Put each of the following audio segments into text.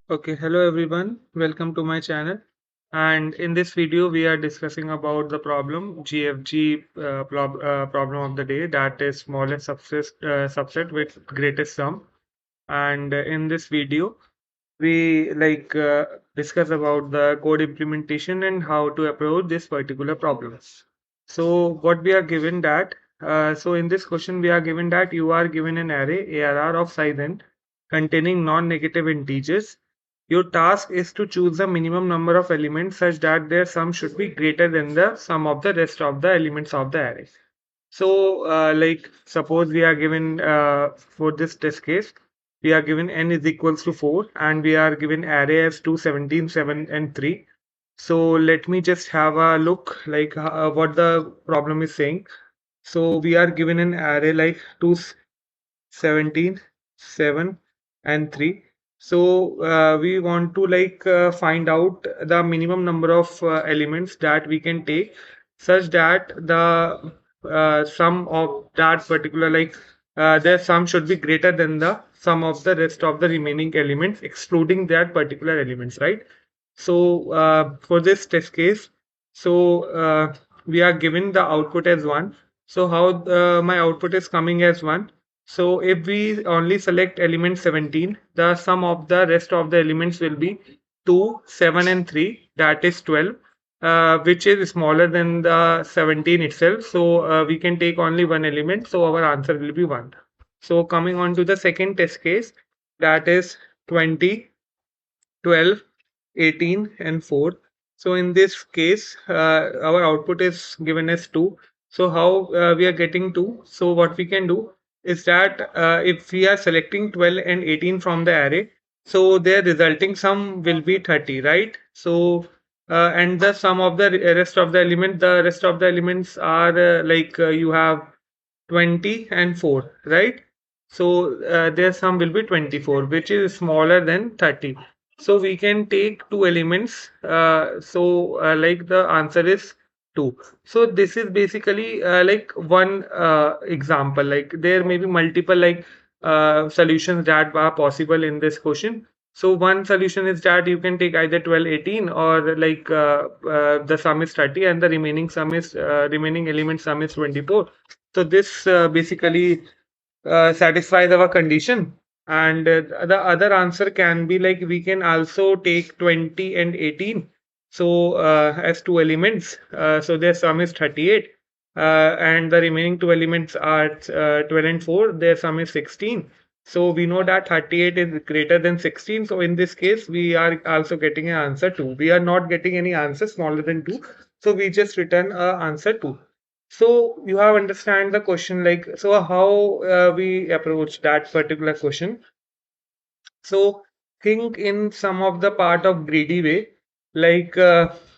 Okay, hello everyone. Welcome to my channel. And in this video, we are discussing about the problem GFG problem of the day, that is smallest subset with greatest sum. And in this video, we discuss about the code implementation and how to approach this particular problem. So what we are given that, so in this question we are given that you are given an array ARR of size n containing non-negative integers. Your task is to choose the minimum number of elements such that their sum should be greater than the sum of the rest of the elements of the array. So, suppose we are given for this test case, we are given n is equals to 4 and we are given array as 2, 17, 7, and 3. So, let me just have a look what the problem is saying. So, we are given an array like 2, 17, 7, and 3. So, we want to find out the minimum number of elements that we can take such that the sum of that particular their sum should be greater than the sum of the rest of the remaining elements excluding that particular elements, right? So for this test case, so we are given the output as 1. So how my output is coming as 1. So if we only select element 17, the sum of the rest of the elements will be 2, 7, and 3, that is 12, which is smaller than the 17 itself. So we can take only one element. So our answer will be 1. So coming on to the second test case, that is 20, 12, 18, and 4. So in this case, our output is given as 2. So how we are getting 2? So what we can do is that if we are selecting 12 and 18 from the array, so their resulting sum will be 30, right? So and the sum of the rest of the elements are you have 20 and 4, right? So their sum will be 24, which is smaller than 30. So we can take two elements. The answer is 2. So this is basically like one example. Like there may be multiple solutions that are possible in this question. So one solution is that you can take either 12, 18, or the sum is 30 and the remaining sum is remaining element sum is 24. So this basically satisfies our condition. And the other answer can be like we can also take 20 and 18. So as two elements, so their sum is 38. And the remaining two elements are 12 and 4, their sum is 16. So we know that 38 is greater than 16. So in this case, we are also getting an answer 2. We are not getting any answer smaller than 2. So we just return answer 2. So you have understand the question, like, so how we approach that particular question. So think in some of the part of greedy way,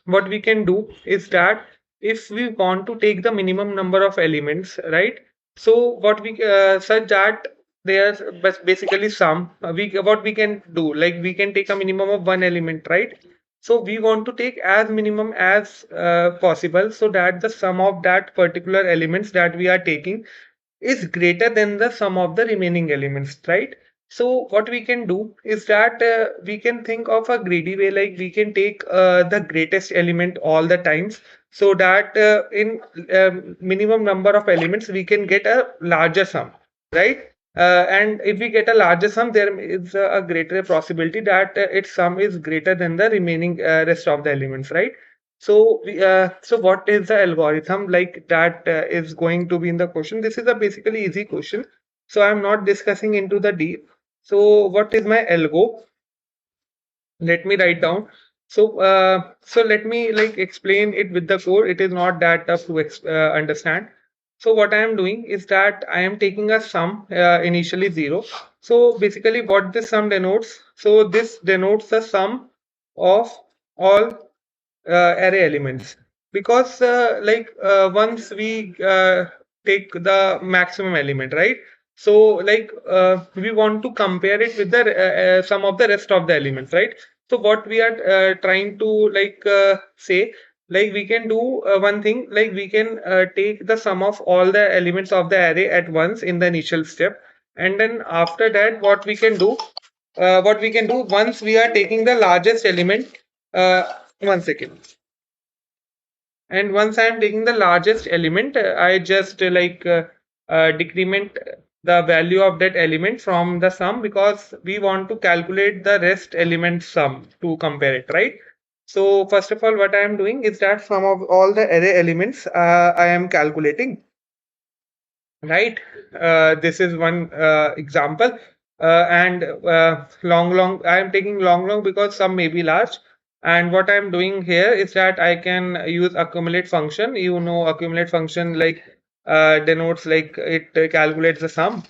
what we can do is that if we want to take the minimum number of elements, right? So what we such that there's basically some we what we can do, like we can take a minimum of one element, right? So we want to take as minimum as possible so that the sum of that particular elements that we are taking is greater than the sum of the remaining elements, right? So what we can do is that we can think of a greedy way, like we can take the greatest element all the times, so that in minimum number of elements we can get a larger sum, right? And if we get a larger sum, there is a greater possibility that its sum is greater than the remaining rest of the elements, right? So what is the algorithm like that is going to be in the question? This is a basically easy question. So I'm not discussing into the deep. So what is my algo? Let me write down. So let me like explain it with the code. It is not that tough to understand. So what I am doing is that I am taking a sum initially 0. So basically what this sum denotes, so this denotes the sum of all array elements, because once we take the maximum element, right? So we want to compare it with the sum of the rest of the elements, right? So what we are trying to say, like we can do one thing, like we can take the sum of all the elements of the array at once in the initial step, and then after that what we can do what we can do once we are taking the largest element, one second. And once I am taking the largest element, I just decrement the value of that element from the sum, because we want to calculate the rest element sum to compare it, right? So first of all, what I am doing is that sum of all the array elements I am calculating, right? This is one example. And long, I am taking long because some may be large. And what I'm doing here is that I can use accumulate function. You know, accumulate function like denotes, like it calculates the sum.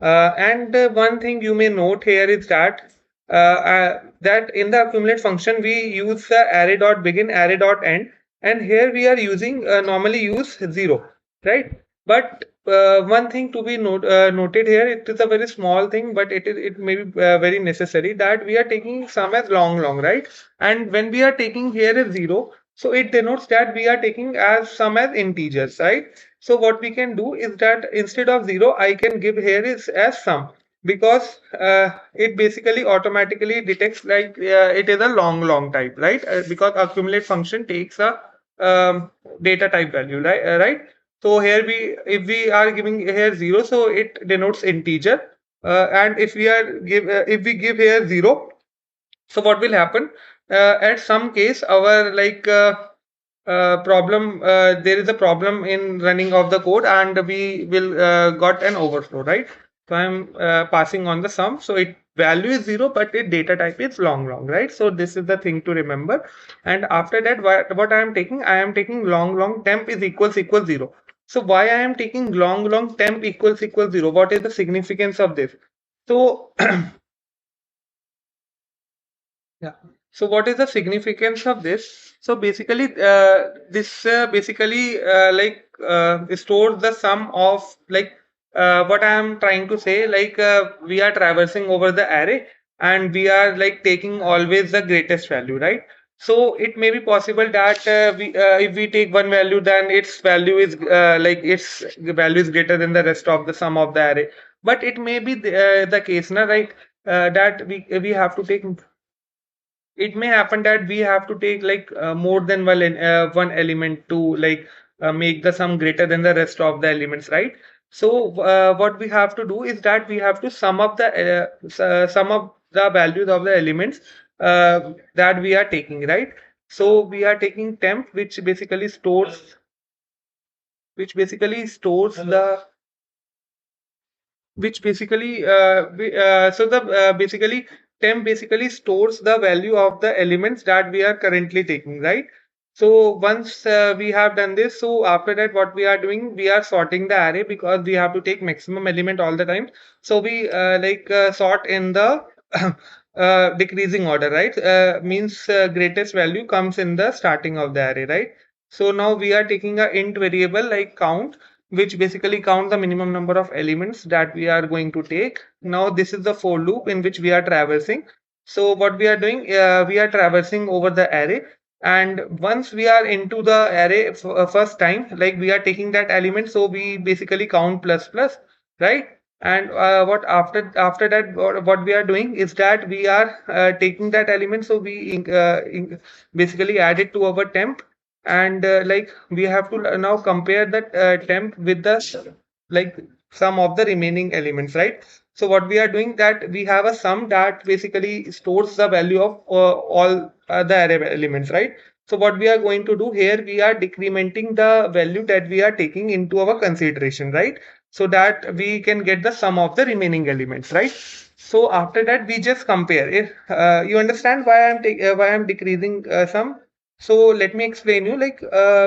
And one thing you may note here is that in the accumulate function we use the array dot begin, array dot end, and here we are using normally use 0, right? But one thing to be noted here, it is a very small thing, but it may be very necessary, that we are taking sum as long, right? And when we are taking here as 0, so it denotes that we are taking as sum as integers, right? So what we can do is that instead of 0, I can give here is as sum, because it basically automatically detects like it is a long type, right? Because accumulate function takes a data type value, right? So here if we are giving here 0, so it denotes integer. And if we give here 0, so what will happen? At some case, our problem, there is a problem in running of the code, and we will got an overflow, right? So I'm passing on the sum. So it value is 0, but its data type is long, right? So this is the thing to remember. And after that, what I am taking? I am taking long temp is equals 0. So why I am taking long temp equals 0? What is the significance of this? So yeah. So what is the significance of this? So basically, this basically stores the sum of what I am trying to say. We are traversing over the array, and we are like taking always the greatest value, right? So it may be possible that if we take one value, then its value is its value is greater than the rest of the sum of the array. But it may be the case, na, right? That we have to take, it may happen that we have to take more than one element to make the sum greater than the rest of the elements, right? So what we have to do is that we have to sum up the values of the elements that we are taking, right? So we are taking temp, which basically stores the which basically so the basically temp basically stores the value of the elements that we are currently taking, right? So once we have done this, so after that what we are doing, we are sorting the array, because we have to take maximum element all the time. So we sort in the decreasing order, right? Means greatest value comes in the starting of the array, right? So now we are taking a int variable like count, which basically count the minimum number of elements that we are going to take. Now this is the for loop in which we are traversing. So what we are doing, we are traversing over the array, and once we are into the array first time, like we are taking that element, so we basically count plus plus, right? And what after that, what we are doing is that we are taking that element, so basically add it to our temp, and we have to now compare that temp with the like sum of the remaining elements, right? So what we are doing, that we have a sum that basically stores the value of all the array elements, right? So what we are going to do here, we are decrementing the value that we are taking into our consideration, right? So that we can get the sum of the remaining elements, right? So after that, we just compare. If you understand why I'm decreasing sum, so let me explain you.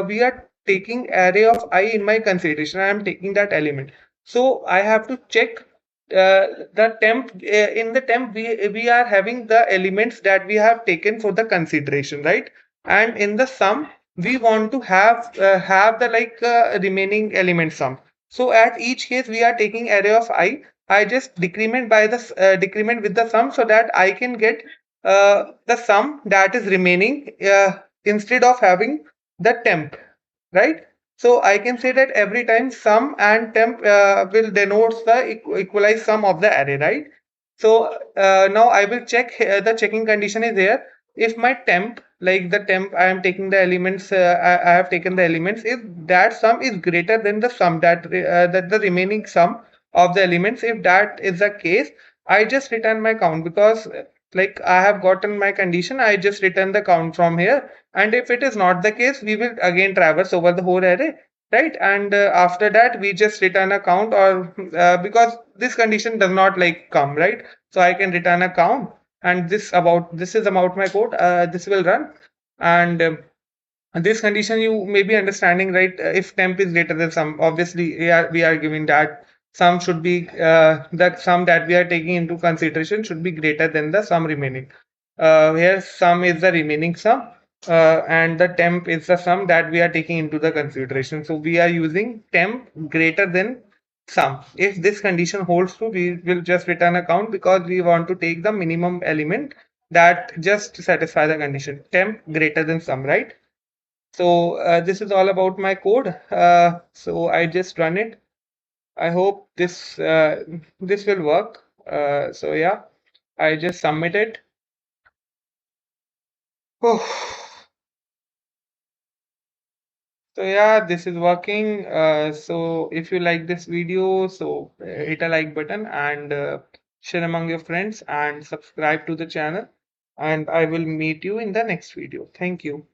We are taking array of I in my consideration. I am taking that element. So I have to check the temp. In the temp, we are having the elements that we have taken for the consideration, right? And in the sum, we want to have the remaining element sum. So at each case, we are taking array of I. I just decrement with the sum, so that I can get the sum that is remaining instead of having the temp, right? So I can say that every time sum and temp will denote the equalized sum of the array, right? So now I will check the checking condition is there. If my temp, like the temp, I am taking the elements, I have taken the elements. If that sum is greater than the sum that the remaining sum of the elements, if that is the case, I just return my count because like I have gotten my condition, I just return the count from here. And if it is not the case, we will again traverse over the whole array, right? And after that we just return a count, or because this condition does not like come, right? So I can return a count, and this is about my code. This will run, and this condition you may be understanding, right? If temp is greater than sum, obviously we are giving that sum should be the sum that we are taking into consideration should be greater than the sum remaining. Here sum is the remaining sum, and the temp is the sum that we are taking into the consideration. So we are using temp greater than sum. If this condition holds true, we will just return a count because we want to take the minimum element that just satisfy the condition temp greater than sum, right? So this is all about my code. So I just run it. I hope this will work. So yeah, I just submit it. So yeah, this is working. So if you like this video, so hit a like button and share among your friends and subscribe to the channel. And I will meet you in the next video. Thank you.